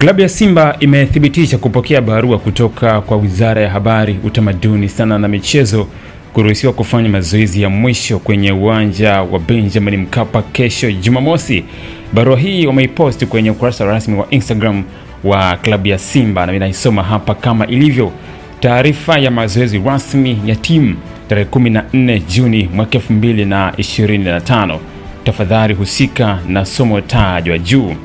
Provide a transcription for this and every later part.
Klabu ya Simba imethibitisha kupokea barua kutoka kwa Wizara ya Habari, Utamaduni, Sanaa na Michezo kuruhusiwa kufanya mazoezi ya mwisho kwenye uwanja wa Benjamin Mkapa kesho Jumamosi. Barua hii wameiposti kwenye ukurasa rasmi wa Instagram wa klabu ya Simba na ninaisoma hapa kama ilivyo. Taarifa ya mazoezi rasmi ya timu tarehe 14 Juni mwaka 2025. Tafadhali husika na somo tajwa juu.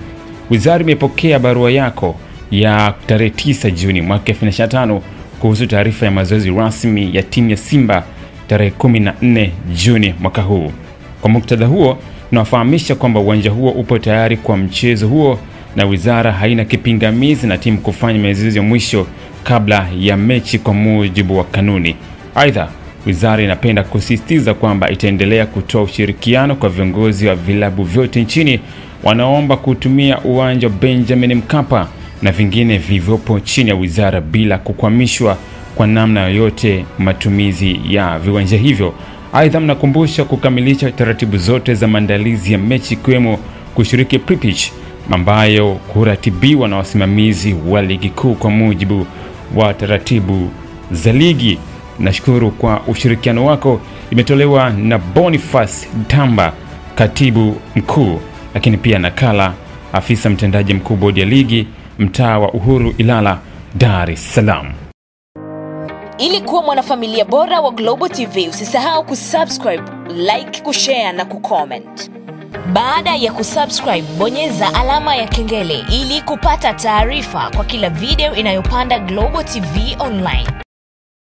Wizara imepokea barua yako ya tarehe 9 Juni mwaka 2025 kuhusu taarifa ya mazoezi rasmi ya timu ya Simba tarehe 14 Juni mwaka huu. Kwa muktadha huo, tunawafahamisha kwamba uwanja huo upo tayari kwa mchezo huo na wizara haina kipingamizi na timu kufanya mazoezi ya mwisho kabla ya mechi kwa mujibu wa kanuni. Aidha, wizara inapenda kusisitiza kwamba itaendelea kutoa ushirikiano kwa viongozi wa vilabu vyote nchini wanaomba kutumia uwanja Benjamin Mkapa na vingine vilivyopo chini ya wizara bila kukwamishwa kwa namna yoyote matumizi ya viwanja hivyo. Aidha, mnakumbusha kukamilisha taratibu zote za maandalizi ya mechi ikiwemo kushiriki pre-pitch ambayo kuratibiwa na wasimamizi wa ligi kuu kwa mujibu wa taratibu za ligi. Nashukuru kwa ushirikiano wako. Imetolewa na Boniface Tamba, katibu mkuu, lakini pia nakala afisa mtendaji mkuu bodi ya ligi mtaa wa Uhuru, Ilala, Dar es Salaam. Ili kuwa mwanafamilia bora wa Global TV, usisahau kusubscribe, like, kushare na kucomment. Baada ya kusubscribe, bonyeza alama ya kengele ili kupata taarifa kwa kila video inayopanda Global TV Online.